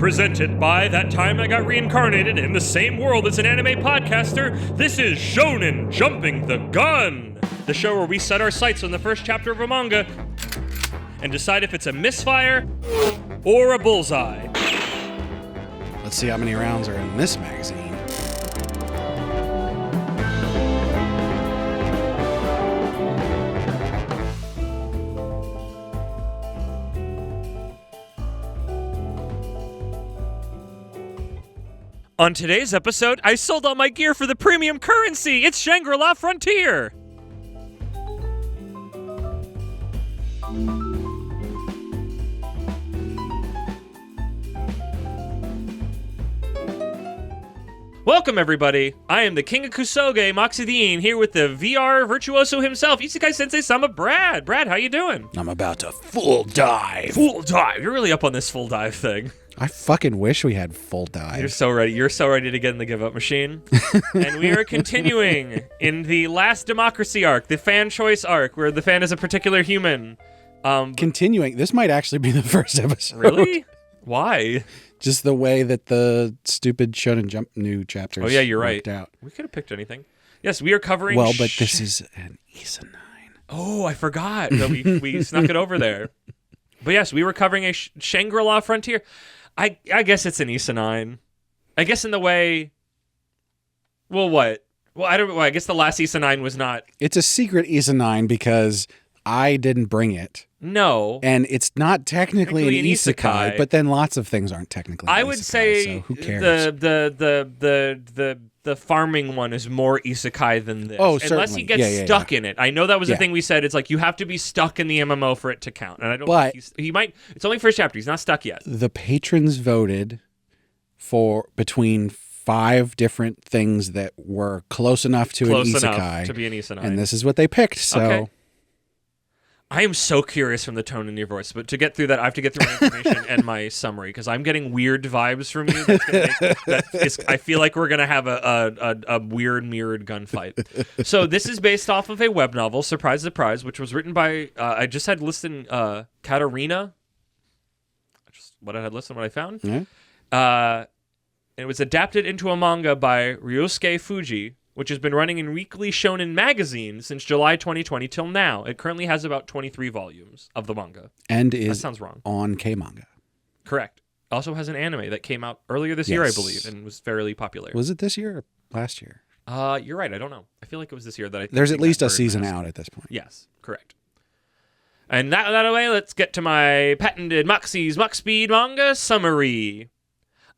Presented by That Time I Got Reincarnated in the Same World as an Anime Podcaster, this is Shonen Jumping the Gun, the show where we set our sights on the first chapter of a manga and decide if it's a misfire or a bullseye. Let's see how many rounds are in this magazine. On today's episode, I sold all my gear for the premium currency. It's Shangri-La Frontier. Welcome, everybody. I am the King of Kusoge, Moxidine, here with the VR virtuoso himself, Isekai Sensei Sama Brad. Brad, how you doing? I'm about to full dive. Full dive. You're really up on this full dive thing. I fucking wish we had full dive. You're so ready. You're so ready to get in the give up machine. And we are continuing in the last democracy arc, the fan choice arc, where the fan is a particular human. Continuing. This might actually be the first episode. Really? Why? Just the way that the stupid Shonen Jump new chapters. Oh yeah, you're right. Out. We could have picked anything. Yes, we are covering. Well, but this is an isekai. Oh, I forgot that we snuck it over there. But yes, we were covering a Shangri-La Frontier. I guess it's an isekai. I guess in the way. Well, what? Well, I don't. Well, I guess the last isekai was not. It's a secret isekai because I didn't bring it. No. And it's not technically an isekai, but then lots of things aren't technically an I would isekai, say so who cares? The farming one is more isekai than this. Oh, Unless he gets stuck in it. I know that was the thing we said. It's like you have to be stuck in the MMO for it to count. And I don't think he might. It's only first chapter. He's not stuck yet. The patrons voted for between 5 different things that were close enough to an isekai. To be an isekai. And this is what they picked. So okay. I am so curious from the tone in your voice, but to get through that, I have to get through my information and my summary because I'm getting weird vibes from you. I feel like we're gonna have a weird mirrored gunfight. So this is based off of a web novel, surprise, surprise, which was written by I just had listed Katarina. Just what I had listed, what I found. Yeah. It was adapted into a manga by Ryosuke Fuji, which has been running in Weekly Shonen magazine since July 2020 till now. It currently has about 23 volumes of the manga. And that is sounds wrong. On K-Manga. Correct. Also has an anime that came out earlier this year, I believe, and was fairly popular. Was it this year or last year? You're right. I don't know. I feel like it was this year that I There's at least a season out at this point. Yes, correct. And that away, let's get to my patented Moxie's Mach Speed manga summary.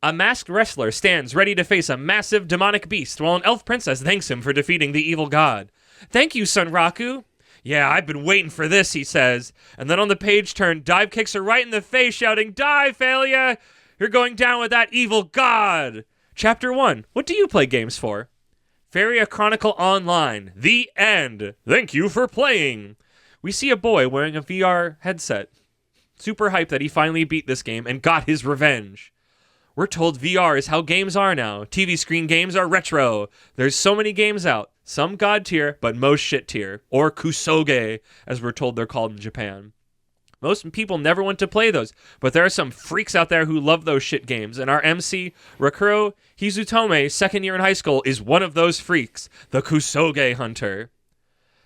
A masked wrestler stands ready to face a massive demonic beast while an elf princess thanks him for defeating the evil god. "Thank you, Son Raku." "Yeah, I've been waiting for this," he says. And then on the page turn, Dive kicks her right in the face, shouting, "Die, failure! You're going down with that evil god!" Chapter 1. What do you play games for? Feria Chronicle Online. The end. Thank you for playing. We see a boy wearing a VR headset. Super hyped that he finally beat this game and got his revenge. We're told VR is how games are now. TV screen games are retro. There's so many games out. Some god tier, but most shit tier. Or kusoge, as we're told they're called in Japan. Most people never want to play those, but there are some freaks out there who love those shit games, and our MC, Rakuro Hizutome, second year in high school, is one of those freaks, the kusoge hunter.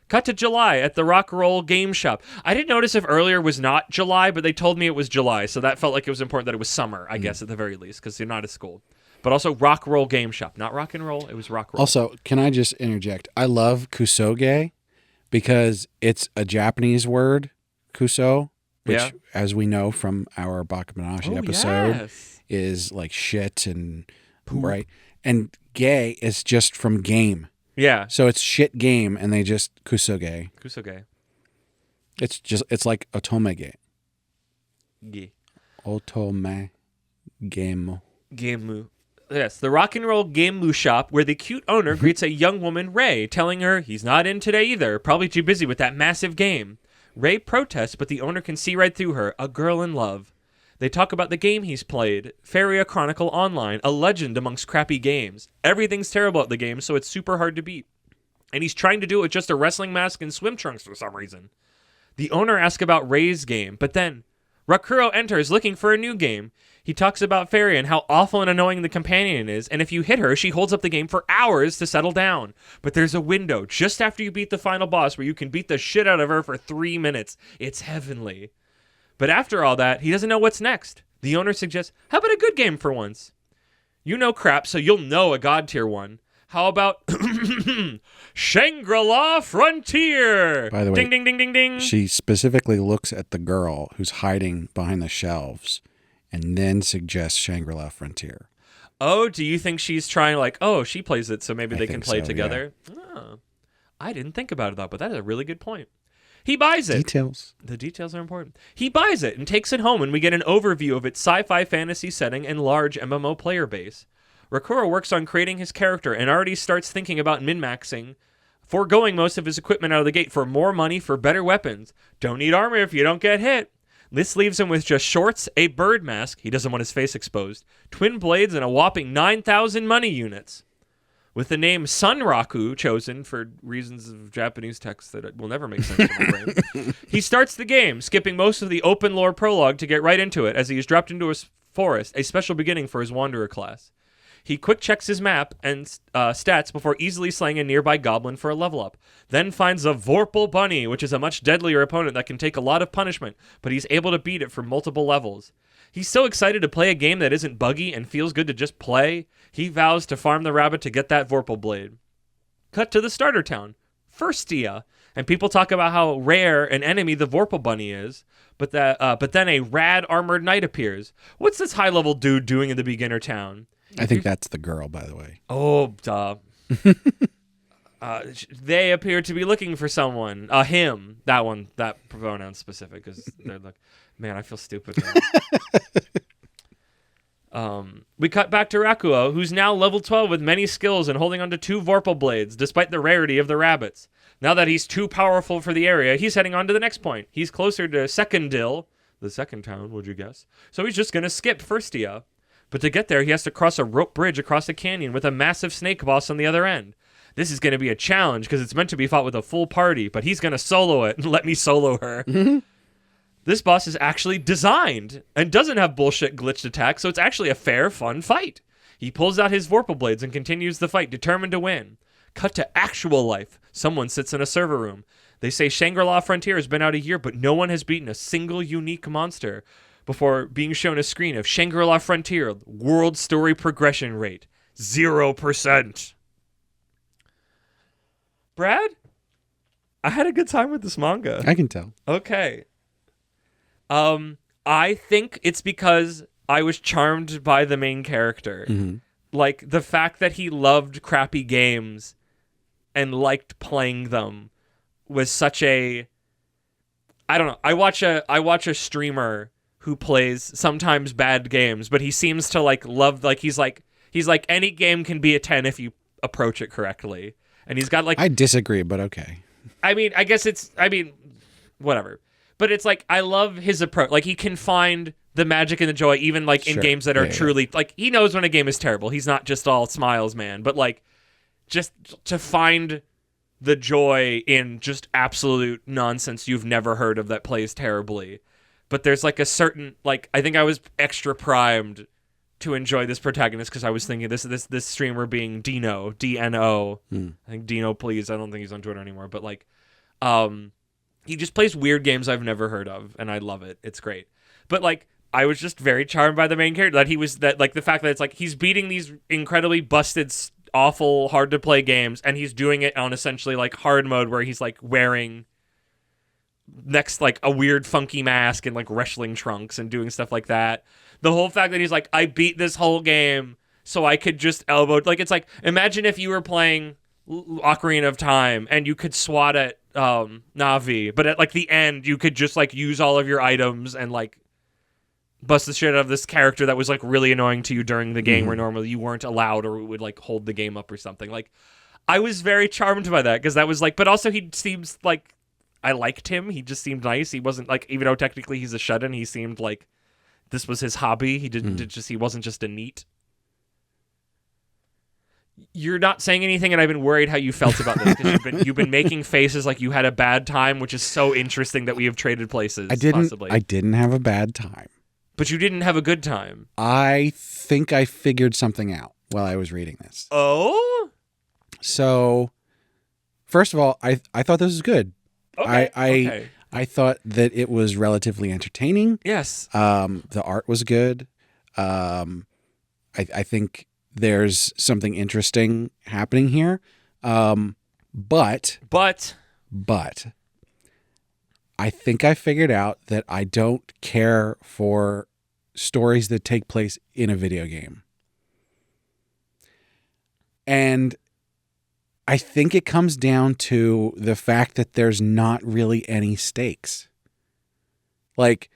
Cut to July at the Rock Roll Game Shop. I didn't notice if earlier was not July, but they told me it was July, so that felt like it was important that it was summer, I guess, at the very least, because you're not at school. But also Rock Roll Game Shop. Not rock and roll, it was Rock Roll. Also, can I just interject? I love kusoge because it's a Japanese word, kuso, which, as we know from our Bakemonoshi episode, is like shit and right. And gay is just from game. Yeah. So it's shit game, and they just kusoge. Kusoge. It's like otomege. Ge. Otome gemu. Gemu. Yes, the rock and roll Gemu shop where the cute owner greets a young woman, Ray, telling her he's not in today either, probably too busy with that massive game. Ray protests, but the owner can see right through her, a girl in love. They talk about the game he's played, Feria Chronicle Online, a legend amongst crappy games. Everything's terrible at the game, so it's super hard to beat. And he's trying to do it with just a wrestling mask and swim trunks for some reason. The owner asks about Ray's game, but then Rakuro enters looking for a new game. He talks about Fairy and how awful and annoying the companion is, and if you hit her, she holds up the game for hours to settle down. But there's a window just after you beat the final boss where you can beat the shit out of her for 3 minutes. It's heavenly. But after all that, he doesn't know what's next. The owner suggests, how about a good game for once? You know crap, so you'll know a God tier one. How about Shangri-La Frontier? By the way, ding, ding, ding, ding, ding. She specifically looks at the girl who's hiding behind the shelves and then suggests Shangri-La Frontier. Oh, do you think she's trying like, oh, she plays it, so maybe they can play so, together? Yeah. Oh, I didn't think about it, though, but that is a really good point. He buys it. Details. The details are important. He buys it and takes it home, and we get an overview of its sci-fi fantasy setting and large MMO player base. Rakuro works on creating his character and already starts thinking about min-maxing, foregoing most of his equipment out of the gate for more money for better weapons. Don't need armor if you don't get hit. This leaves him with just shorts, a bird mask, he doesn't want his face exposed, twin blades, and a whopping 9,000 money units. With the name Sunraku chosen for reasons of Japanese text that will never make sense to my brain, he starts the game, skipping most of the open lore prologue to get right into it as he is dropped into a forest, a special beginning for his wanderer class. He quick checks his map and stats before easily slaying a nearby goblin for a level up. Then finds a Vorpal Bunny, which is a much deadlier opponent that can take a lot of punishment, but he's able to beat it for multiple levels. He's so excited to play a game that isn't buggy and feels good to just play, he vows to farm the rabbit to get that Vorpal Blade. Cut to the starter town, Firstia, and people talk about how rare an enemy the Vorpal Bunny is, but then a rad armored knight appears. What's this high-level dude doing in the beginner town? I think that's the girl, by the way. Oh, duh. They appear to be looking for someone. Him. That one. That pronoun specific. Because they're like, man, I feel stupid now. We cut back to Rakuo, who's now level 12 with many skills and holding onto 2 Vorpal blades, despite the rarity of the rabbits. Now that he's too powerful for the area, he's heading on to the next point. He's closer to Secondil, the second town, would you guess? So he's just going to skip Firstia. But to get there, he has to cross a rope bridge across a canyon with a massive snake boss on the other end. This is going to be a challenge because it's meant to be fought with a full party, but he's going to solo it and let me solo her. Mm-hmm. This boss is actually designed and doesn't have bullshit glitched attacks, so it's actually a fair, fun fight. He pulls out his Vorpal blades and continues the fight, determined to win. Cut to actual life. Someone sits in a server room. They say Shangri-La Frontier has been out a year, but no one has beaten a single unique monster, before being shown a screen of Shangri-La Frontier world story progression rate 0%. Brad, I had a good time with this manga. I can tell. Okay. I think it's because I was charmed by the main character. Mm-hmm. Like the fact that he loved crappy games and liked playing them was such a, I don't know. I watch a streamer who plays sometimes bad games, but he seems to like love, like he's like any game can be a 10 if you approach it correctly. And he's got like, I disagree, but okay. I mean, whatever. But it's like, I love his approach. Like he can find the magic and the joy even like in games that are truly like, he knows when a game is terrible. He's not just all smiles, man, but like just to find the joy in just absolute nonsense you've never heard of that plays terribly. But there's like a certain, like, I think I was extra primed to enjoy this protagonist because I was thinking this streamer being Dino, D-N-O. I think Dino, please. I don't think he's on Twitter anymore. But like, he just plays weird games I've never heard of, and I love it. It's great. But like, I was just very charmed by the main character. Like the fact that it's like he's beating these incredibly busted, awful, hard to play games, and he's doing it on essentially like hard mode where he's like wearing next like a weird funky mask and like wrestling trunks and doing stuff like that. The whole fact that he's like, I beat this whole game so I could just elbow, like it's like, imagine if you were playing Ocarina of Time and you could swat at Navi, but at like the end you could just like use all of your items and like bust the shit out of this character that was like really annoying to you during the game where normally you weren't allowed or would like hold the game up or something. Like I was very charmed by that because that was like, but also he seems like I liked him. He just seemed nice. He wasn't like, even though technically he's a shut-in, he seemed like this was his hobby. He didn't he wasn't just a neat. You're not saying anything, and I've been worried how you felt about this because you've been making faces like you had a bad time, which is so interesting that we have traded places. Possibly. I didn't have a bad time. But you didn't have a good time. I think I figured something out while I was reading this. Oh? So, first of all, I thought this was good. Okay. I thought that it was relatively entertaining. Yes. The art was good. I think there's something interesting happening here. But I think I figured out that I don't care for stories that take place in a video game. And I think it comes down to the fact that there's not really any stakes. Like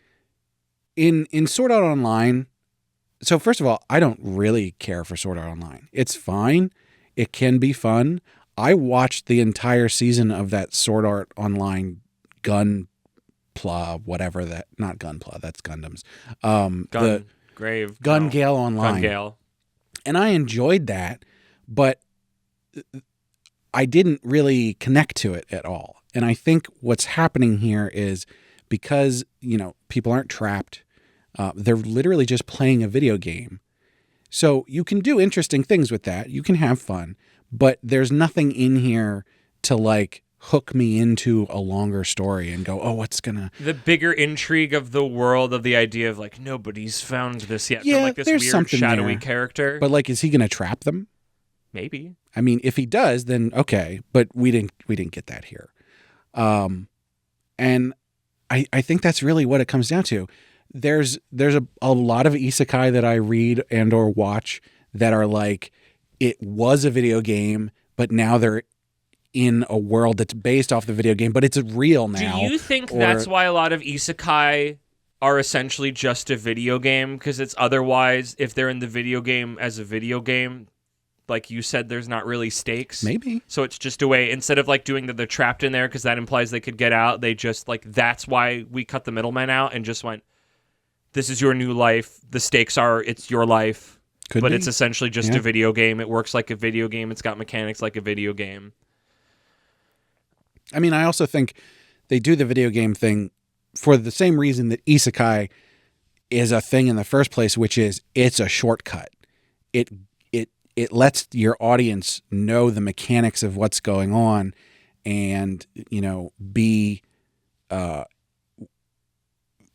in Sword Art Online, so first of all, I don't really care for Sword Art Online. It's fine. It can be fun. I watched the entire season of that Sword Art Online Gunpla, whatever that, not Gunpla, that's Gundams. Gun Gale Online. Gun Gale. And I enjoyed that, but I didn't really connect to it at all. And I think what's happening here is because, people aren't trapped. They're literally just playing a video game. So you can do interesting things with that. You can have fun, but there's nothing in here to like hook me into a longer story and go, oh, what's gonna... The bigger intrigue of the world, of the idea of like, nobody's found this yet. Yeah, from, like this there's weird something shadowy there. character. But like, is he gonna trap them? Maybe. I mean, if he does, then okay. But we didn't get that here. And I think that's really what it comes down to. There's a lot of isekai that I read and or watch that are like, it was a video game, but now they're in a world that's based off the video game, but it's real now. Do you think that's why a lot of isekai are essentially just a video game? Because it's otherwise, if they're in the video game as a video game, like you said, there's not really stakes. Maybe. So it's just a way, instead of like doing that they're trapped in there because that implies they could get out, they just like, that's why we cut the middleman out and just went, this is your new life. The stakes are, it's your life. Could but be. It's essentially just a video game. It works like a video game. It's got mechanics like a video game. I mean, I also think they do the video game thing for the same reason that isekai is a thing in the first place, which is it's a shortcut. It lets your audience know the mechanics of what's going on and, be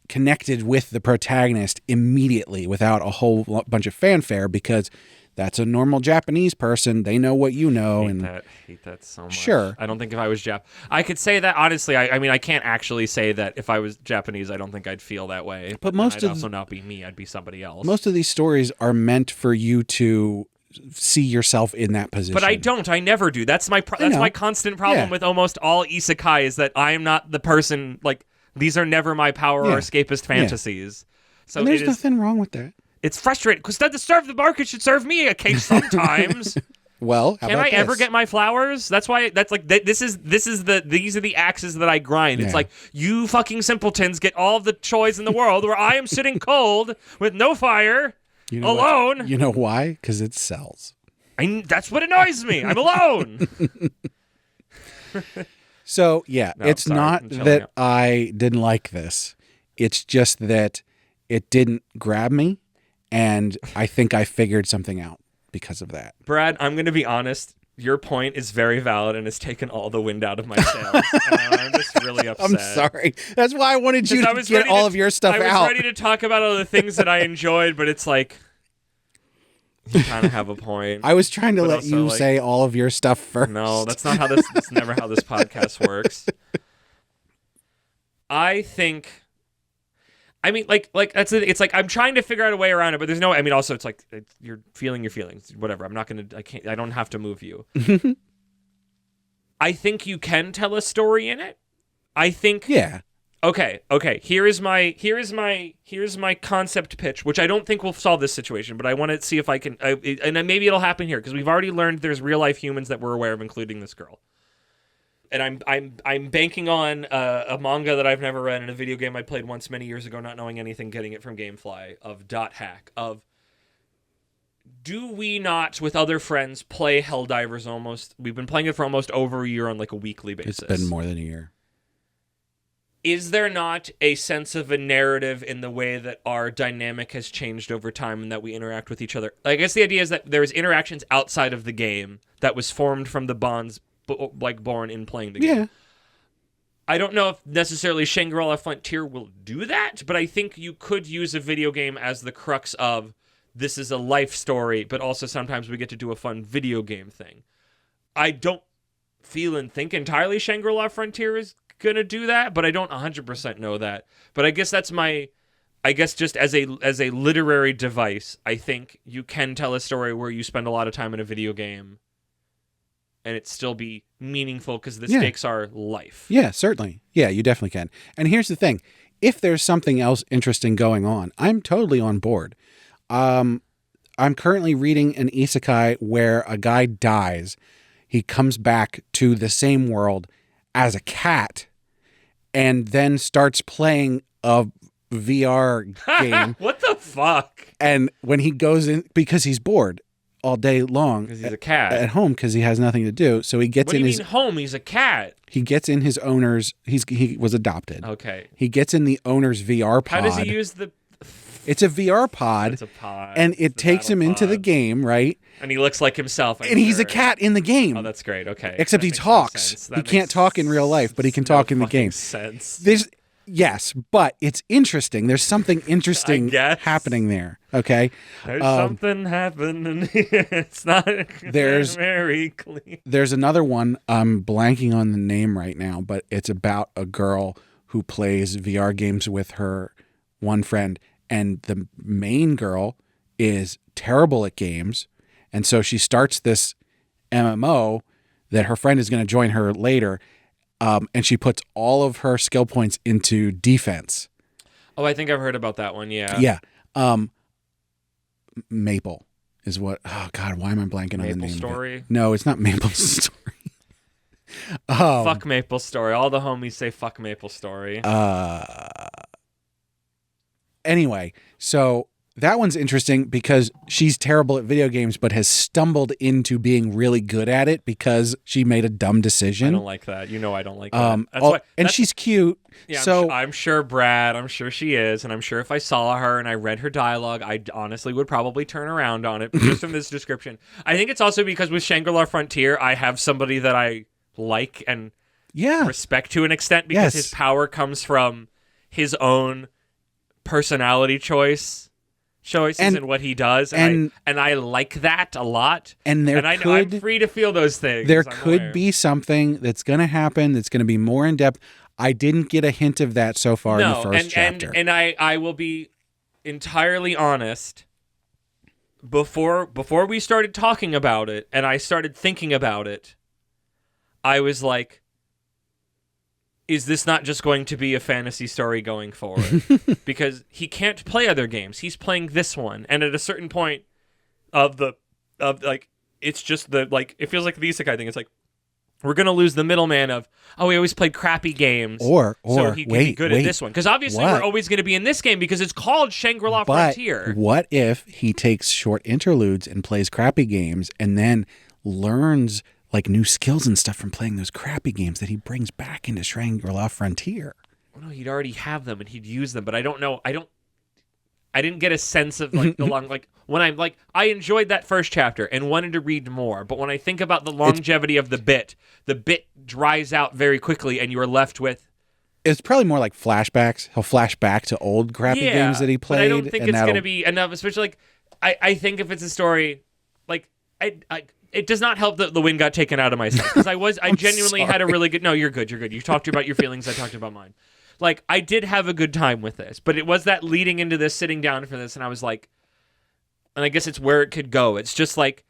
connected with the protagonist immediately without a whole bunch of fanfare, because that's a normal Japanese person. They know what you know. I hate that so much. Sure. I don't think if I was I could say that honestly. I mean, I can't actually say that if I was Japanese, I don't think I'd feel that way. But I'd also not be me. I'd be somebody else. Most of these stories are meant for you to see yourself in that position. But I don't. I never do. That's my constant problem with almost all isekai is that I am not the person. Like, these are never my power or escapist fantasies. So and there's nothing wrong with that. It's frustrating because to serve the market should serve me a case sometimes. Well, can I ever get my flowers? That's why. That's like these are the axes that I grind. It's like, you fucking simpletons get all of the toys in the world where I am sitting cold with no fire, alone. You know why? Because it sells. That's what annoys me. I'm alone. So it's not that I didn't like this. It's just that it didn't grab me. And I think I figured something out because of that. Brad, I'm going to be honest. Your point is very valid and has taken all the wind out of my sails. I'm just really upset. I'm sorry. That's why I wanted you to get all of your stuff out. I was ready to talk about all the things that I enjoyed, but it's like, you kind of have a point. I was trying to let you say all of your stuff first. No, that's not how that's never how this podcast works. I think... I mean, like that's it. It's like I'm trying to figure out a way around it, but there's no. I mean, also it's like you're feeling your feelings. Whatever. I'm not gonna. I don't have to move you. I think you can tell a story in it. I think. Yeah. Okay. Here is my concept pitch, which I don't think will solve this situation, but I want to see if I can. And maybe it'll happen here because we've already learned there's real life humans that we're aware of, including this girl. And I'm banking on a manga that I've never read and a video game I played once many years ago, not knowing anything, getting it from GameFly, of Dot Hack, of do we not, with other friends, play Helldivers almost? We've been playing it for almost over a year on like a weekly basis. It's been more than a year. Is there not a sense of a narrative in the way that our dynamic has changed over time and that we interact with each other? I guess the idea is that there's interactions outside of the game that was formed from the bonds like born in playing the game. Yeah. I don't know if necessarily Shangri-La Frontier will do that, but I think you could use a video game as the crux of this is a life story, but also sometimes we get to do a fun video game thing. I don't feel and think entirely Shangri-La Frontier is going to do that, but I don't 100% know that. But I guess that's just as a literary device, I think you can tell a story where you spend a lot of time in a video game and it still be meaningful because the stakes are life. Yeah, certainly. Yeah, you definitely can. And here's the thing. If there's something else interesting going on, I'm totally on board. I'm currently reading an isekai where a guy dies. He comes back to the same world as a cat and then starts playing a VR game. What the fuck? And when he goes in, because he's bored all day long because he's a cat at home because he has nothing to do, so he gets what do you mean home? He's a cat. He gets in his owner's. He was adopted. Okay. He gets in the owner's VR pod. How does he use the? It's a VR pod. It's a pod. And it takes him into the game, right? And he looks like himself. And he's a cat in the game. Oh, that's great. Okay. Except he talks. He can't talk in real life, but he can talk in the game. Sense. Yes, but it's interesting. There's something interesting happening there. Okay. There's something happening. It's not very clean. There's another one. I'm blanking on the name right now, but it's about a girl who plays VR games with her one friend, and the main girl is terrible at games, and so she starts this MMO that her friend is going to join her later. And she puts all of her skill points into defense. Oh, I think I've heard about that one. Yeah. Yeah. Maple is what. Oh God, why am I blanking on the name? Maple Story? No, it's not Maple Story. Fuck Maple Story. All the homies say fuck Maple Story. Anyway, so that one's interesting because she's terrible at video games, but has stumbled into being really good at it because she made a dumb decision. I don't like that. You know I don't like that. And she's cute. Yeah, so I'm sure Brad, I'm sure she is, and I'm sure if I saw her and I read her dialogue, I honestly would probably turn around on it just from this description. I think it's also because with Shangri-La Frontier, I have somebody that I like and respect to an extent because his power comes from his own personality choices and what he does, and I like that a lot. And I'm free to feel those things. There could be something that's going to happen that's going to be more in depth. I didn't get a hint of that so far in the first chapter. And I will be entirely honest. Before we started talking about it, and I started thinking about it, I was like, is this not just going to be a fantasy story going forward? Because he can't play other games. He's playing this one. And at a certain point it's just it feels like the isekai thing. It's like, we're going to lose the middleman of, we always played crappy games. Or so he can be good at this one. Because obviously we're always going to be in this game because it's called Shangri-La Frontier. What if he takes short interludes and plays crappy games and then learns like new skills and stuff from playing those crappy games that he brings back into Shangri-La Frontier? Well, no, he'd already have them and he'd use them, but I don't know. I didn't get a sense of like the long, like when I'm like, I enjoyed that first chapter and wanted to read more. But when I think about the longevity of the bit dries out very quickly and you're left with. It's probably more like flashbacks. He'll flash back to old crappy games that he played. But I don't think it's going to be enough, especially like, I think if it's a story, like, it does not help that the wind got taken out of my sense because I genuinely had a really good. No, you're good. You're good. You talked about your feelings. I talked about mine. Like I did have a good time with this, but it was that leading into this, sitting down for this, and I was like, and I guess it's where it could go. It's just like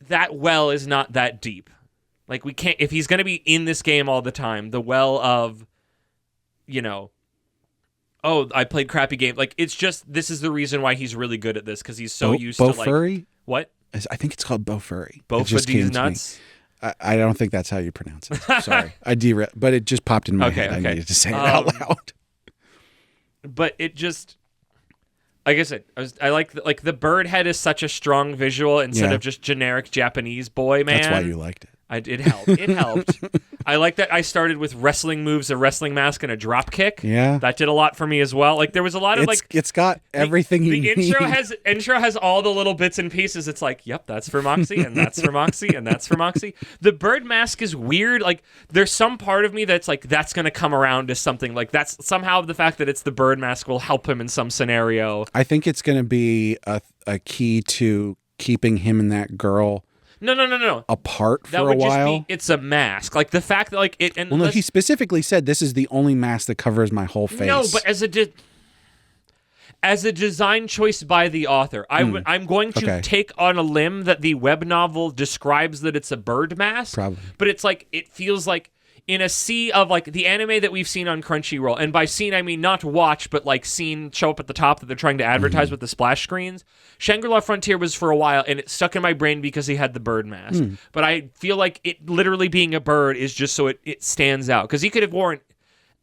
that well is not that deep. Like we can't if he's going to be in this game all the time. The well of, I played crappy game. Like it's just this is the reason why he's really good at this because he's so used to like Furry? What. I think it's called Bofuri. These nuts? I don't think that's how you pronounce it. Sorry. But it just popped in my head. I needed to say it out loud. But it just... like I said, I like the bird head is such a strong visual instead of just generic Japanese boy man. That's why you liked it. It helped. It helped. I like that I started with wrestling moves, a wrestling mask, and a drop kick. Yeah. That did a lot for me as well. Like there was a lot of it's got everything you need. The intro has all the little bits and pieces. It's like, yep, that's for Moxie, and that's for Moxie, and that's for Moxie. The bird mask is weird. Like there's some part of me that's like, that's gonna come around to something. Like that's somehow the fact that it's the bird mask will help him in some scenario. I think it's gonna be a key to keeping him and that girl No. apart for that would a while. Just be, it's a mask. Like the fact that like it. And well, no, he specifically said this is the only mask that covers my whole face. No, but as a design choice by the author, I'm going to take on a limb that the web novel describes that it's a bird mask. Probably. But it's like it feels like in a sea of like the anime that we've seen on Crunchyroll, and by seen I mean not watch, but like seen show up at the top that they're trying to advertise with the splash screens. Shangri-La Frontier was for a while, and it stuck in my brain because he had the bird mask. But I feel like it literally being a bird is just so it stands out. Because he could have worn,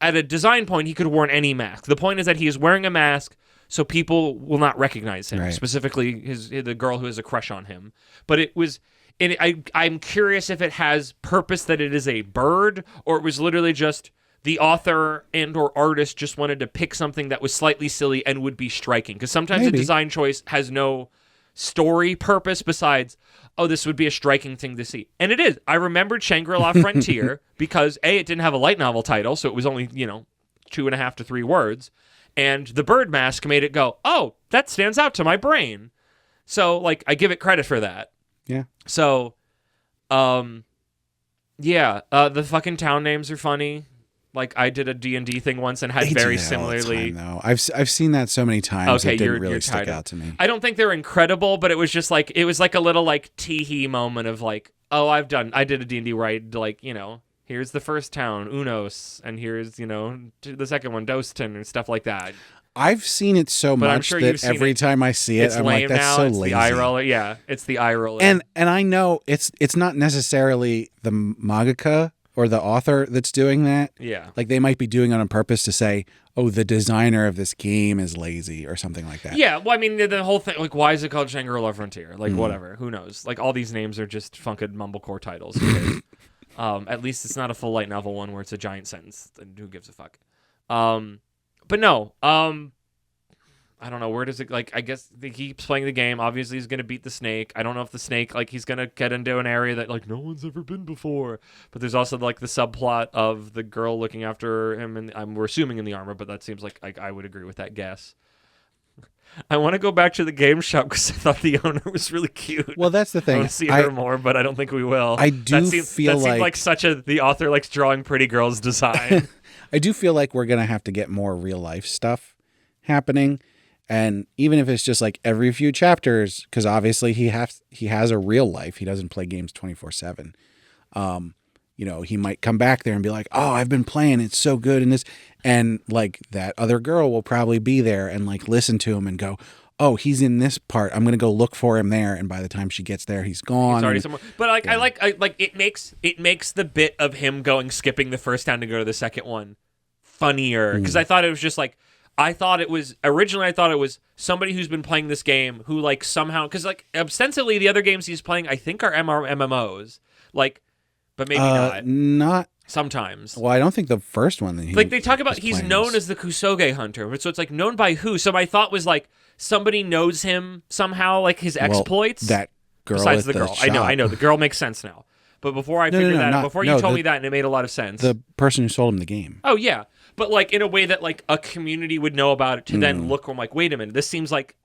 at a design point, he could have worn any mask. The point is that he is wearing a mask so people will not recognize him, specifically the girl who has a crush on him. But it was... And I'm curious if it has purpose that it is a bird, or it was literally just the author and or artist just wanted to pick something that was slightly silly and would be striking. Because sometimes a design choice has no story purpose besides, oh, this would be a striking thing to see. And it is. I remembered Shangri-La Frontier because, A, it didn't have a light novel title, so it was only, 2.5 to 3 words. And the bird mask made it go, oh, that stands out to my brain. So, like, I give it credit for that. Yeah. So, the fucking town names are funny. Like I did a D&D thing once and had they very do that similarly. All the time, though. I've seen that so many times. Okay, it didn't really stick out to me. I don't think they're incredible, but it was just like a little like tee-hee moment of like, oh, I did a D&D where I like here's the first town Unos, and here's the second one Doston and stuff like that. I've seen it so much that every time I see it, I'm like, that's so lazy. The eye roller. Yeah, it's the eye roller. And I know it's not necessarily the mangaka or the author that's doing that. Yeah. Like they might be doing it on purpose to say, oh, the designer of this game is lazy or something like that. Yeah, well, I mean, the whole thing, like, why is it called Shangri-La Frontier? Like, whatever, who knows? Like, all these names are just funked mumblecore titles. Because, at least it's not a full light novel one where it's a giant sentence. And who gives a fuck? But no, I don't know, where does it, like, I guess he keeps playing the game. Obviously, he's going to beat the snake. I don't know if the snake, like, he's going to get into an area that, like, no one's ever been before. But there's also, like, the subplot of the girl looking after him, and we're assuming in the armor, but that seems like I would agree with that guess. I want to go back to the game shop because I thought the owner was really cute. Well, that's the thing. I want to see her more, but I don't think we will. I do feel like such the author likes drawing pretty girls design. I do feel like we're going to have to get more real life stuff happening. And even if it's just like every few chapters, because obviously he has a real life. He doesn't play games 24/7. He might come back there and be like, oh, I've been playing. It's so good. And like that other girl will probably be there and like listen to him and go, oh, he's in this part. I'm going to go look for him there. And by the time she gets there, he's gone. He's already somewhere. But like, yeah. It makes the bit of him skipping the first town to go to the second one funnier. Because I thought it was just like, originally I thought it was somebody who's been playing this game who like somehow, because like ostensibly the other games he's playing I think are MMOs, like, but maybe not sometimes. Well, I don't think the first one that like they talk about he's known as the kusoge hunter, so it's like known by who? So my thought was like somebody knows him somehow, like his exploits. That girl besides at the girl, shop. I know the girl makes sense now. But before I figured that out, before you told me that, and it made a lot of sense. The person who sold him the game. Oh, yeah. But, like, in a way that, like, a community would know about it to then look, I'm like, wait a minute, this seems like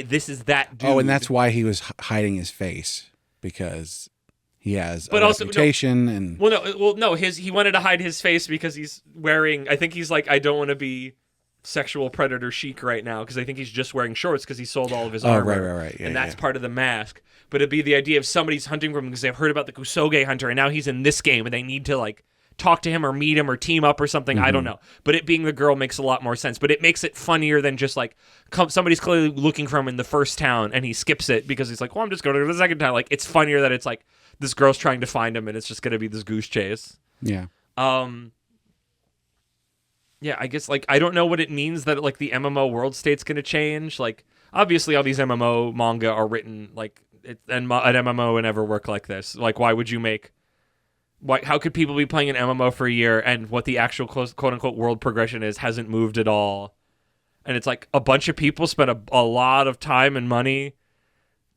this is that dude. Oh, and that's why he was hiding his face, because he has a reputation. He wanted to hide his face because he's wearing, I think he's like, I don't want to be sexual predator chic right now, because I think he's just wearing shorts because he sold all of his armor. Right. Yeah, and that's part of the mask. But it'd be the idea of somebody's hunting for him because they've heard about the kusoge hunter, and now he's in this game, and they need to, like, talk to him or meet him or team up or something. I don't know. But it being the girl makes a lot more sense. But it makes it funnier than just like somebody's clearly looking for him in the first town and he skips it because he's like, well, I'm just going to the second town. Like, it's funnier that it's like this girl's trying to find him and it's just going to be this goose chase. Yeah. Yeah, I guess like I don't know what it means that like the MMO world state's going to change. Like obviously all these MMO manga are written like an MMO would never work like this. Like why would you make how could people be playing an MMO for a year and what the actual quote unquote world progression is hasn't moved at all? And it's like a bunch of people spent a lot of time and money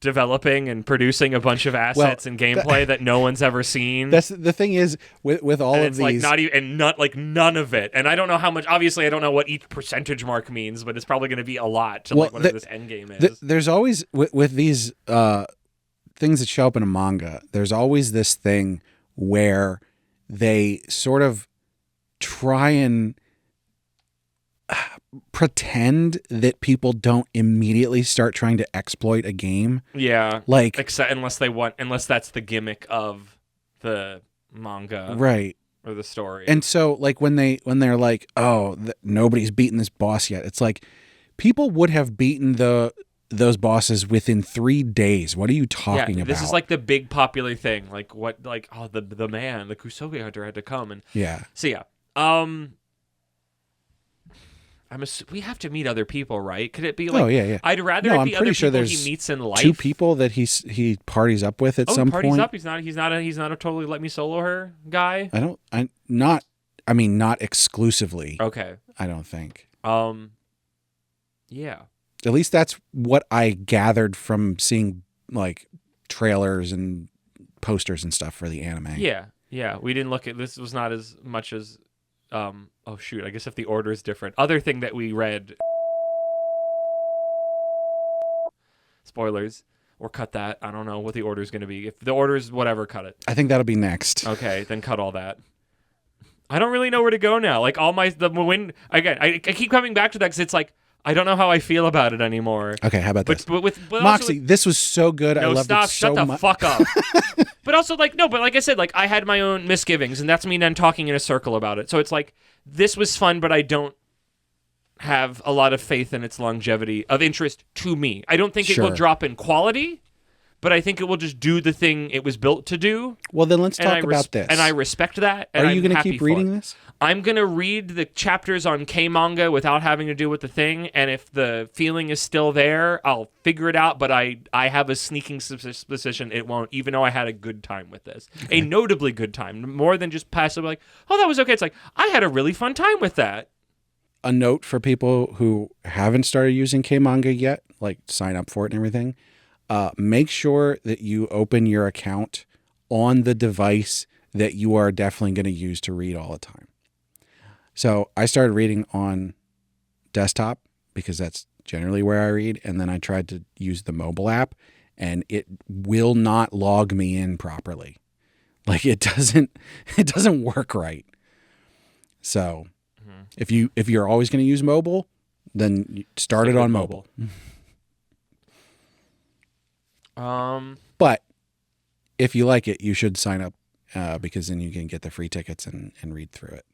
developing and producing a bunch of assets and gameplay that no one's ever seen. That's the thing is with all of these, like not even and not like none of it. And I don't know how much. Obviously, I don't know what each percentage mark means, but it's probably going to be a lot to like whatever this end game is. There's always with these things that show up in a manga. There's always this thing where they sort of try and pretend that people don't immediately start trying to exploit a game. Yeah. Like unless that's the gimmick of the manga. Right. Or the story. And so like when they're like, "Oh, nobody's beaten this boss yet." It's like people would have beaten those bosses within 3 days. What are you talking about? This is like the big popular thing. Like what like the kusoge hunter had to come and yeah. So yeah. We have to meet other people, right? Could it be like? Oh yeah. I'd rather it be other people he meets in life. 2 people that he parties up with at some parties point. Up. He's not a totally let me solo her guy. Not exclusively. Okay. I don't think. Yeah. At least that's what I gathered from seeing like trailers and posters and stuff for the anime. Yeah. We didn't look at this. Was not as much as. Oh shoot, I guess if the order is different. Other thing that we read, spoilers, or cut that. I don't know what the order is going to be. If the order is whatever, cut it. I think that'll be next. Okay, then cut all that. I don't really know where to go now. Like I keep coming back to that because it's like, I don't know how I feel about it anymore. Okay, how about this? But Moxie, this was so good. I loved it so much. Shut the fuck up. But also, like, no, but like I said, like, I had my own misgivings, and that's me then talking in a circle about it. So it's like, this was fun, but I don't have a lot of faith in its longevity of interest to me. I don't think it will drop in quality, but I think it will just do the thing it was built to do. Well, then let's talk about this. And I respect that. And Are you going to keep reading this? I'm going to read the chapters on K-manga without having to do with the thing, and if the feeling is still there, I'll figure it out, but I have a sneaking suspicion it won't, even though I had a good time with this. Okay. A notably good time, more than just passively like, oh, that was okay. It's like, I had a really fun time with that. A note for people who haven't started using K-manga yet, like sign up for it and everything, make sure that you open your account on the device that you are definitely going to use to read all the time. So I started reading on desktop because that's generally where I read. And then I tried to use the mobile app and it will not log me in properly. Like it doesn't work right. So if you're always going to use mobile, then start it on mobile. But if you like it, you should sign up because then you can get the free tickets and read through it.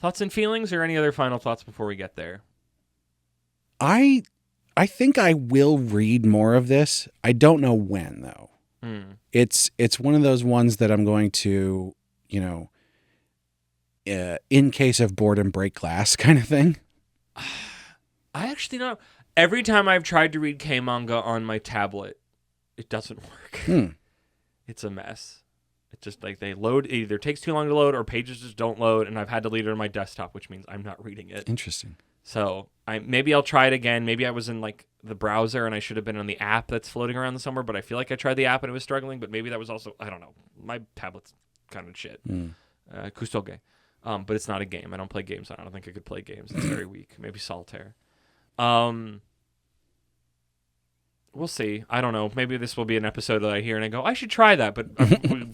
Thoughts and feelings, or any other final thoughts before we get there? I think I will read more of this. I don't know when though. It's one of those ones that I'm going to, in case of boredom break class kind of thing. I actually don't. Every time I've tried to read K-manga on my tablet, it doesn't work. It's a mess. It's just like they load, it either takes too long to load or pages just don't load, and I've had to leave it on my desktop, which means I'm not reading it. Interesting. So maybe I'll try it again. Maybe I was in like the browser and I should have been on the app that's floating around somewhere, but I feel like I tried the app and it was struggling, but maybe that was also, I don't know. My tablet's kind of shit. Kusoge. But it's not a game. I don't play games on it. I don't think I could play games. It's very weak. Maybe solitaire. We'll see. I don't know. Maybe this will be an episode that I hear and I go, I should try that. But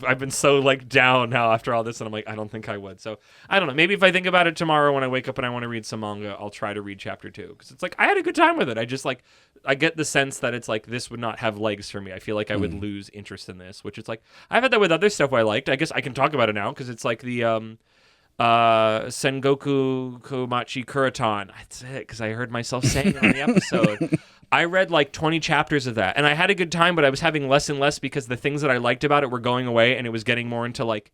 I've been so like down now after all this, and I'm like, I don't think I would. So I don't know. Maybe if I think about it tomorrow when I wake up and I want to read some manga, I'll try to read chapter 2 because it's like I had a good time with it. I just like I get the sense that it's like this would not have legs for me. I feel like I would lose interest in this, which is like I've had that with other stuff I liked. I guess I can talk about it now because it's like the Sengoku Komachi Kuratan. That's it, because I heard myself saying it on the episode. I read like 20 chapters of that, and I had a good time, but I was having less and less because the things that I liked about it were going away, and it was getting more into like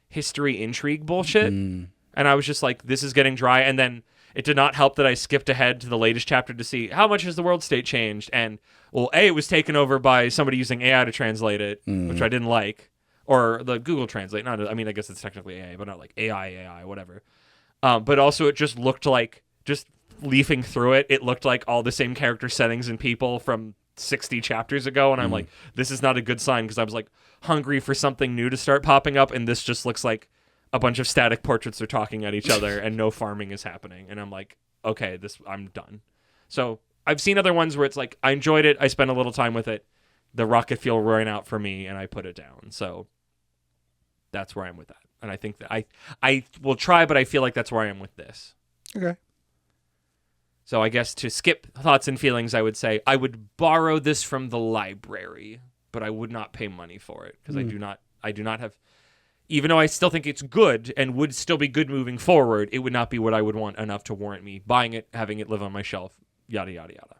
history intrigue bullshit. And And I was just like, this is getting dry. And then it did not help that I skipped ahead to the latest chapter to see how much has the world state changed. And, well, A, it was taken over by somebody using AI to translate it, which I didn't like. Or the Google Translate. I guess it's technically AI, but not like AI, whatever. But also it just looked like, just leafing through it, it looked like all the same character settings and people from 60 chapters ago. And I'm like, this is not a good sign, because I was like hungry for something new to start popping up. And this just looks like a bunch of static portraits are talking at each other and no farming is happening. And I'm like, okay, I'm done. So I've seen other ones where it's like, I enjoyed it. I spent a little time with it. The rocket fuel ran out for me and I put it down. So that's where I'm with that. And I think that I will try, but I feel like that's where I am with this. Okay. So I guess to skip thoughts and feelings, I would say I would borrow this from the library, but I would not pay money for it, because I do not have, even though I still think it's good and would still be good moving forward, it would not be what I would want enough to warrant me buying it, having it live on my shelf, yada, yada, yada.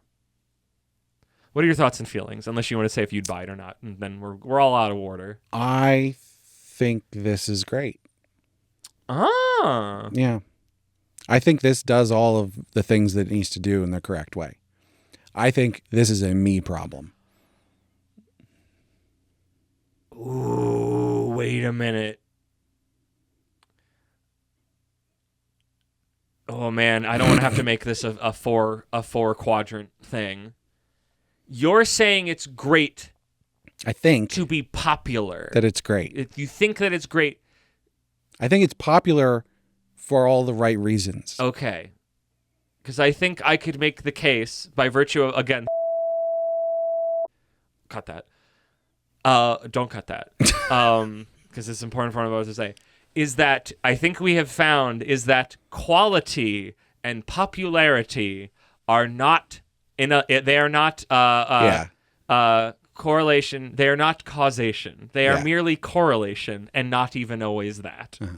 What are your thoughts and feelings? Unless you want to say if you'd buy it or not, and then we're all out of order. I think this is great. Ah. Yeah. I think this does all of the things that it needs to do in the correct way. I think this is a me problem. Ooh, wait a minute. Oh man, I don't want to have to make this a four quadrant thing. You're saying it's great. I think to be popular. that it's great. If you think that it's great. I think it's popular for all the right reasons. Okay. Because I think I could make the case by virtue of, again, cut that. Don't cut that. Because it's important for what I was to say. Is that I think we have found is that quality and popularity are not correlation. They are not causation. They are merely correlation, and not even always that. Uh-huh.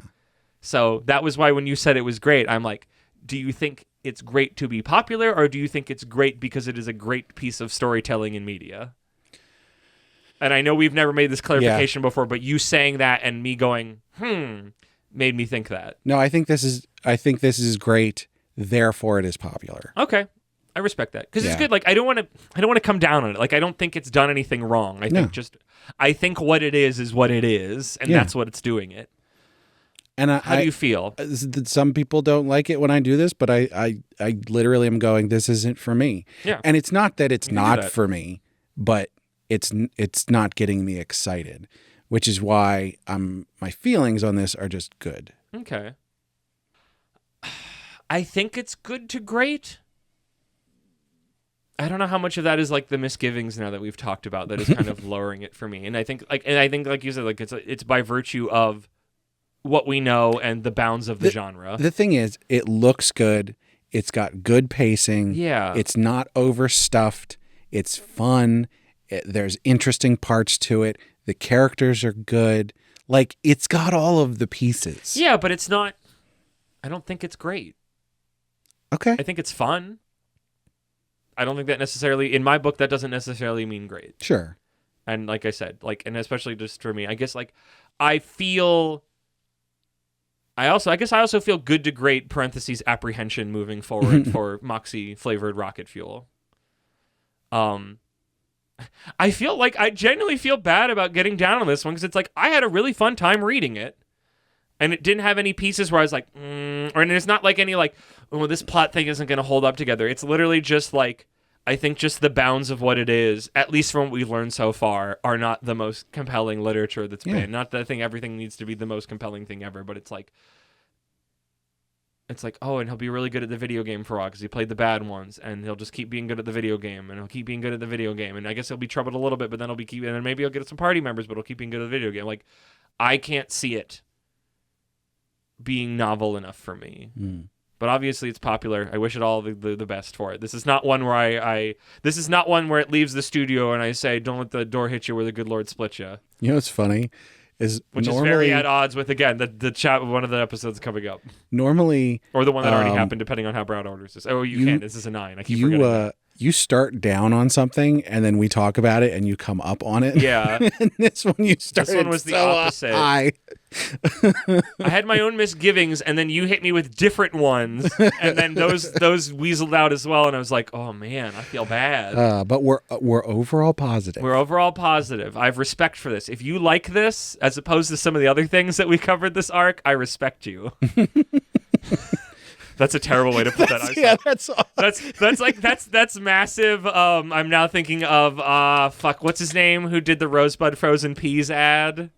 So that was why when you said it was great, I'm like, do you think it's great to be popular, or do you think it's great because it is a great piece of storytelling in media? And I know we've never made this clarification before, but you saying that and me going, made me think that. No, I think this is great. Therefore, it is popular. Okay. I respect that, because it's good. Like I don't want to come down on it. Like I don't think it's done anything wrong. I think what it is what it is, and that's what it's doing it. And how do you feel? Some people don't like it when I do this, but I literally am going, this isn't for me. Yeah. And it's not that it's not for me, but it's not getting me excited, which is why my feelings on this are just good. Okay. I think it's good to great. I don't know how much of that is like the misgivings now that we've talked about that is kind of lowering it for me. And I think like you said, like it's by virtue of what we know and the bounds of the genre. The thing is, it looks good. It's got good pacing. Yeah. It's not overstuffed. It's fun. There's interesting parts to it. The characters are good. Like, it's got all of the pieces. Yeah, but it's not... I don't think it's great. Okay. I think it's fun. I don't think that necessarily... In my book, that doesn't necessarily mean great. Sure. And like I said, like, and especially just for me, I guess, like, I feel... I guess I also feel good to great (parentheses apprehension) moving forward for Moxie flavored rocket fuel. I feel like I genuinely feel bad about getting down on this one, because it's like I had a really fun time reading it, and it didn't have any pieces where I was like, and it's not like any like, oh, this plot thing isn't going to hold up together. It's literally just like, I think just the bounds of what it is, at least from what we've learned so far, are not the most compelling literature that's been. Not that I think everything needs to be the most compelling thing ever, but it's like, oh, and he'll be really good at the video game for a while because he played the bad ones, and he'll just keep being good at the video game, and he'll keep being good at the video game, and I guess he'll be troubled a little bit, but then and then maybe he'll get some party members, but he'll keep being good at the video game. Like, I can't see it being novel enough for me. But obviously it's popular. I wish it all the best for it. This is not one where this is not one where it leaves the studio and I say, don't let the door hit you where the good Lord split you. You know what's funny? Which is very at odds with, again, the chat one of the episodes coming up. Normally... Or the one that already happened, depending on how Brown orders this. Oh, you can. This is a 9. I keep forgetting that. you start down on something and then we talk about it and you come up on it. Yeah. And this one you started This one was the opposite. high. I had my own misgivings, and then you hit me with different ones, and then those weaseled out as well, and I was like, oh man, I feel bad. But we're overall positive. We're overall positive. I have respect for this. If you like this, as opposed to some of the other things that we covered this arc, I respect you. That's a terrible way to put that. Yeah, that's massive. I'm now thinking of what's his name? Who did the Rosebud Frozen Peas ad?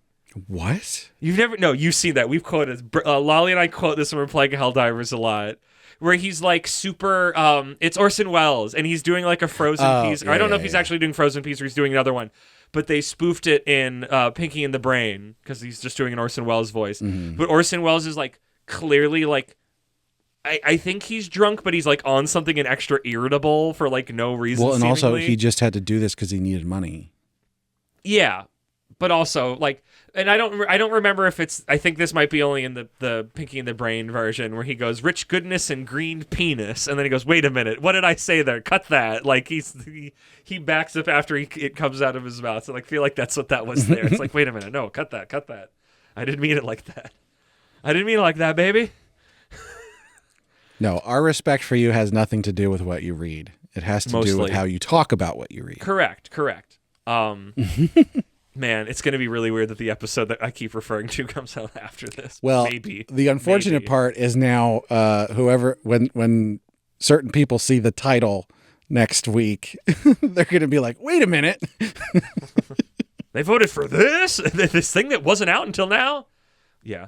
What? You've seen that. We've quoted Lolly and I quote this when we're playing Helldivers a lot. Where he's like super, it's Orson Welles, and he's doing like a Frozen Peas. I don't know if he's actually doing Frozen Peas or he's doing another one, but they spoofed it in Pinky and the Brain because he's just doing an Orson Welles voice. Mm-hmm. But Orson Welles is like clearly like, I think he's drunk, but he's like on something and extra irritable for like no reason. Well, and also seemingly. he just had to do this because he needed money. Yeah, but also like, and I don't remember if it's. I think this might be only in the Pinky and the Brain version where he goes rich goodness and green penis, and then he goes, wait a minute, what did I say there? Cut that. Like he backs up after it comes out of his mouth. So like feel like that's what that was there. It's like wait a minute, no, cut that. I didn't mean it like that. I didn't mean it like that, baby. No, our respect for you has nothing to do with what you read. It has to do with how you talk about what you read. Correct. Man, it's going to be really weird that the episode that I keep referring to comes out after this. Well, maybe. The unfortunate part is now whoever when certain people see the title next week, they're going to be like, "Wait a minute. They voted for this thing that wasn't out until now?" Yeah.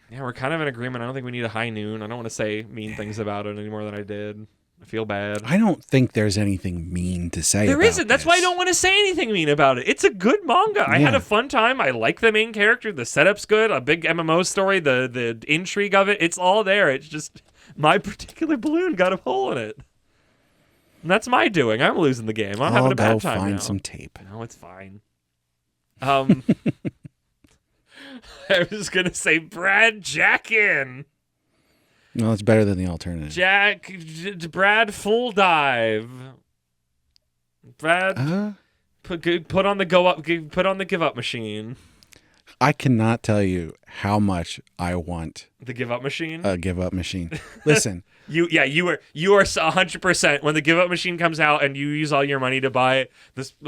Yeah, we're kind of in agreement. I don't think we need a high noon. I don't want to say mean things about it any more than I did. I feel bad. I don't think there's anything mean to say There about isn't. That's why I don't want to say anything mean about it. It's a good manga. I had a fun time. I like the main character. The setup's good. A big MMO story. The intrigue of it. It's all there. It's just my particular balloon got a hole in it. And that's my doing. I'm losing the game. I'm having a bad time now. I'll find some tape. No, it's fine. I was going to say Brad Jackin. No, it's better than the alternative. Brad Full Dive. Brad put on the give up machine. I cannot tell you how much I want the give up machine. A give up machine. Listen, you are 100%. When the give up machine comes out and you use all your money to buy it,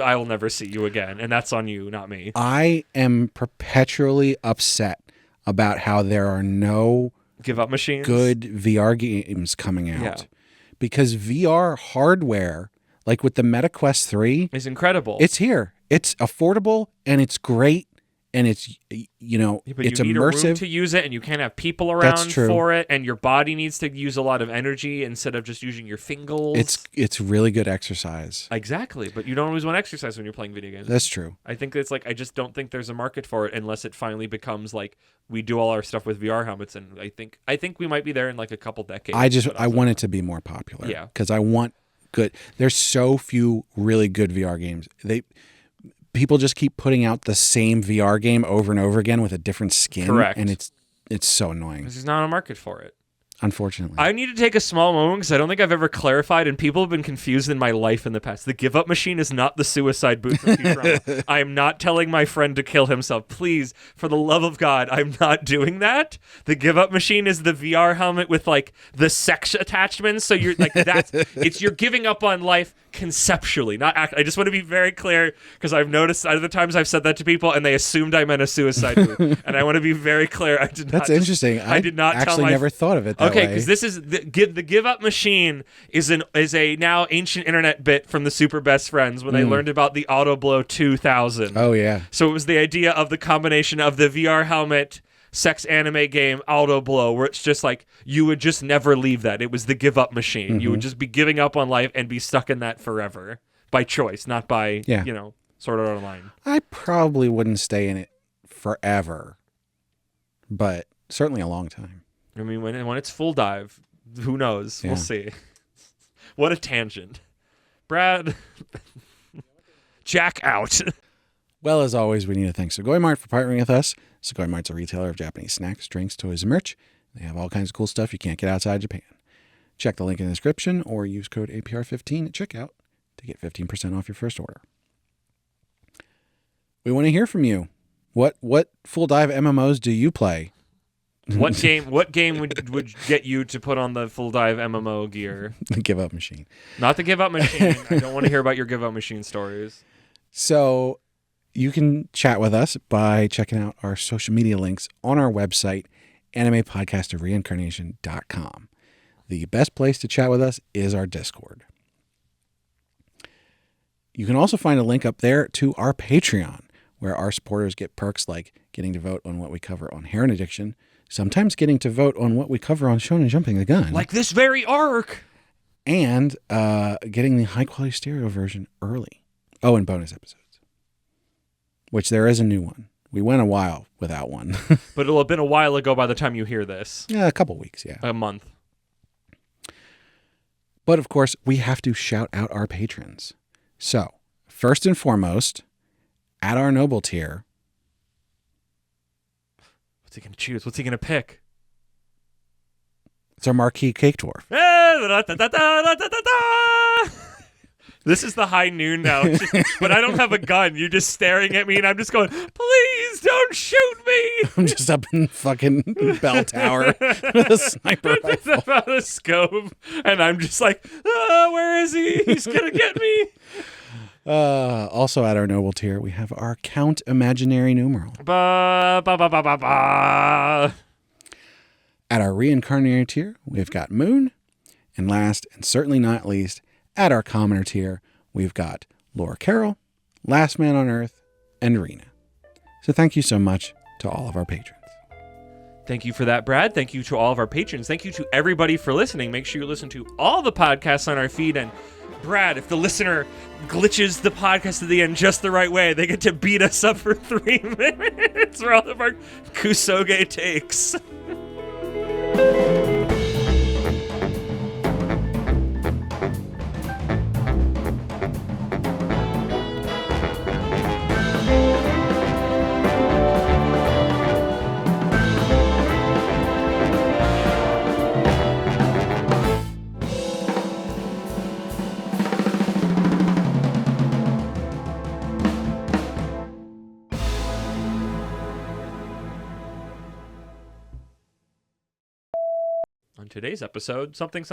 I will never see you again, and that's on you, not me. I am perpetually upset about how there are no give up machines, good VR games coming out, because VR hardware, like with the MetaQuest 3, is incredible. It's here. It's affordable and it's great. And it's, but it's you need immersive. A room to use it, and you can't have people around for it, and your body needs to use a lot of energy instead of just using your fingers. It's really good exercise. Exactly, but you don't always want to exercise when you're playing video games. That's true. I think it's like I just don't think there's a market for it unless it finally becomes like we do all our stuff with VR helmets, and I think we might be there in like a couple decades. I want it to be more popular. Yeah, because I want good. There's so few really good VR games. People just keep putting out the same VR game over and over again with a different skin. Correct. And it's so annoying. There's not a market for it. Unfortunately. I need to take a small moment because I don't think I've ever clarified, and people have been confused in my life in the past. The give up machine is not the suicide boot from Futurama. I am not telling my friend to kill himself. Please, for the love of God, I'm not doing that. The give up machine is the VR helmet with like the sex attachments. So you're like, you're giving up on life conceptually, not I just want to be very clear because I've noticed other times I've said that to people and they assumed I meant a suicide boot. And I want to be very clear. That's interesting. I did not actually never thought of it that okay, way. because this is the give up machine is a now ancient internet bit from the Super Best Friends when they learned about the Auto Blow 2000. Oh yeah. So it was the idea of the combination of the VR helmet sex anime game Auto Blow, where it's just like you would just never leave that. It was the give up machine. Mm-hmm. You would just be giving up on life and be stuck in that forever by choice, not by sort of online. I probably wouldn't stay in it forever, but certainly a long time. I mean, when it's full dive, who knows? Yeah. We'll see. What a tangent. Brad, Jack out. Well, as always, we need to thank Sugoi Mart for partnering with us. Sugoi Mart's a retailer of Japanese snacks, drinks, toys, and merch. They have all kinds of cool stuff you can't get outside Japan. Check the link in the description or use code APR15 at checkout to get 15% off your first order. We want to hear from you. What full dive MMOs do you play? What game would get you to put on the full dive MMO gear? The Give Up Machine. Not the Give Up Machine. I don't want to hear about your Give Up Machine stories. So you can chat with us by checking out our social media links on our website, animepodcastofreincarnation.com. The best place to chat with us is our Discord. You can also find a link up there to our Patreon, where our supporters get perks like getting to vote on what we cover on Heroin Addiction, sometimes getting to vote on what we cover on Shonen Jumping the Gun. Like this very arc! And getting the high-quality stereo version early. Oh, and bonus episodes. Which there is a new one. We went a while without one. But it'll have been a while ago by the time you hear this. Yeah, a couple weeks, yeah. A month. But, of course, we have to shout out our patrons. So, first and foremost, at our noble tier. What's he going to choose? What's he going to pick? It's our marquee cake dwarf. This is the high noon now. But I don't have a gun. You're just staring at me, and I'm just going, please don't shoot me. I'm just up in fucking bell tower with a sniper rifle. About a scope, and I'm just like, where is he? He's going to get me. Also at our noble tier, we have our Count Imaginary Numeral. Ba, ba, ba, ba, ba, ba. At our Reincarnary tier, we've got Moon. And last, and certainly not least, at our Commoner tier, we've got Laura Carroll, Last Man on Earth, and Rena. So thank you so much to all of our patrons. Thank you for that, Brad. Thank you to all of our patrons. Thank you to everybody for listening. Make sure you listen to all the podcasts on our feed. And Brad, if the listener glitches the podcast at the end just the right way, they get to beat us up for 3 minutes for all of our kusoge takes. On today's episode, something.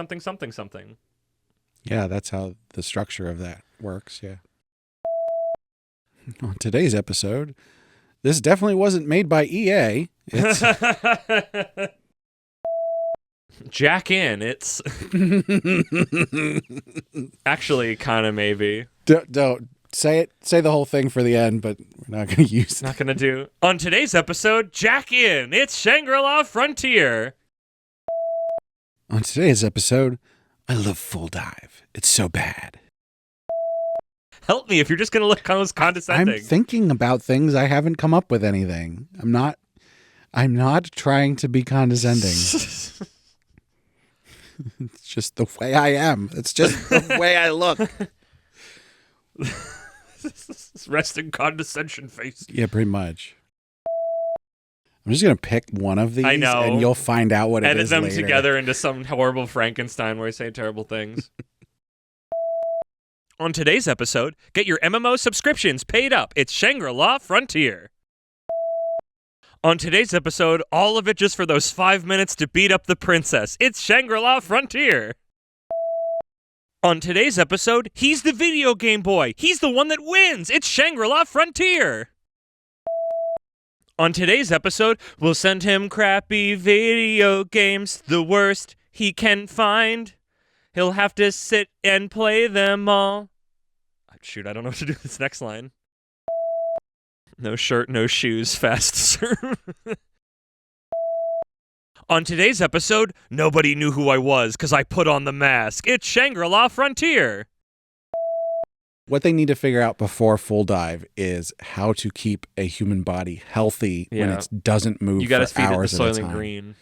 Yeah, that's how the structure of that works, yeah. On today's episode, this definitely wasn't made by EA. It's Jack in. It's actually kind of maybe. Don't say it. Say the whole thing for the end, but we're not going to use it. Not going to do. On today's episode, Jack in. It's Shangri-La Frontier. On today's episode, I love Full Dive. It's so bad. Help me if you're just going to look kind of condescending. I'm thinking about things. I haven't come up with anything. I'm not trying to be condescending. It's just the way I am. It's just the way I look. Resting condescension face. Yeah, pretty much. I'm just going to pick one of these, I know. And you'll find out what it is later. Edit them together into some horrible Frankenstein where I say terrible things. On today's episode, get your MMO subscriptions paid up. It's Shangri-La Frontier. On today's episode, all of it just for those 5 minutes to beat up the princess. It's Shangri-La Frontier. On today's episode, he's the video game boy. He's the one that wins. It's Shangri-La Frontier. On today's episode, we'll send him crappy video games, the worst he can find. He'll have to sit and play them all. Shoot, I don't know what to do with this next line. No shirt, no shoes, fast serve. On today's episode, nobody knew who I was because I put on the mask. It's Shangri-La Frontier. What they need to figure out before Full Dive is how to keep a human body healthy when it doesn't move you gotta for hours feed it the at a Soylent time. Green.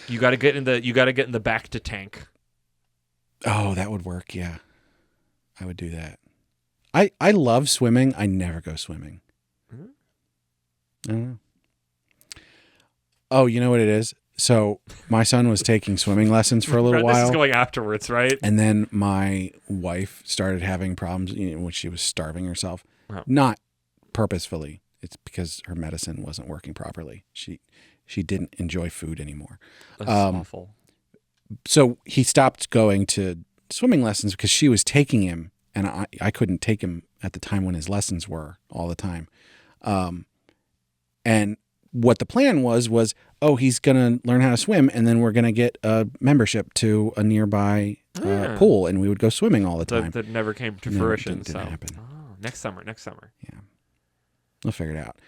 You gotta get in the back to tank. Oh, that would work. Yeah, I would do that. I love swimming. I never go swimming. Mm-hmm. I don't know. Oh, you know what it is? So my son was taking swimming lessons for a little while. This is going afterwards, right? And then my wife started having problems when she was starving herself. Oh. Not purposefully. It's because her medicine wasn't working properly. She didn't enjoy food anymore. That's awful. So he stopped going to swimming lessons because she was taking him, and I couldn't take him at the time when his lessons were all the time. And what the plan was, he's going to learn how to swim, and then we're going to get a membership to a nearby pool, and we would go swimming all the time. That never came to fruition. Didn't happen. Oh, next summer. Yeah. We'll figure it out.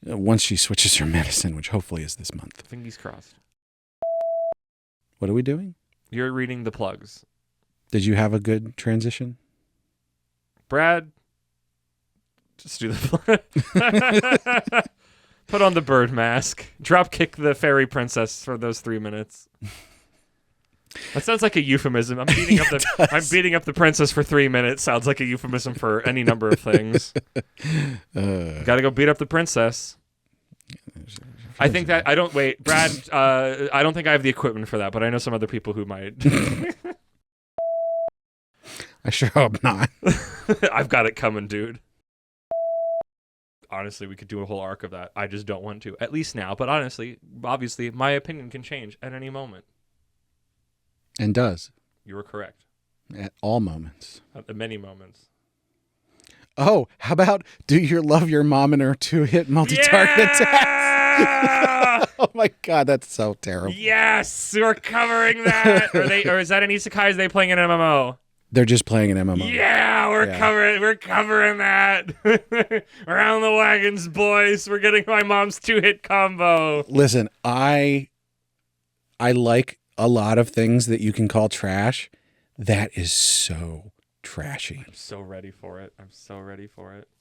Once she switches her medicine, which hopefully is this month. Fingers crossed. What are we doing? You're reading the plugs. Did you have a good transition? Brad, just do the put on the bird mask. Drop kick the fairy princess for those 3 minutes. That sounds like a euphemism. I'm beating up the princess for 3 minutes. Sounds like a euphemism for any number of things. Gotta go beat up the princess. I think that I don't wait, Brad. I don't think I have the equipment for that, but I know some other people who might. I sure hope not. I've got it coming, dude. Honestly, we could do a whole arc of that. I just don't want to, at least now. But honestly, obviously, my opinion can change at any moment. And does. You were correct. At all moments. At many moments. Oh, how about do you love your mom and her 2-hit multi-target attacks? Oh my God, that's so terrible. Yes, we're covering that. Or is that an isekai? Is they playing an MMO? They're just playing an MMO. Yeah, we're covering that. Around the wagons, boys. We're getting my mom's 2-hit combo. Listen, I like a lot of things that you can call trash. That is so trashy. I'm so ready for it.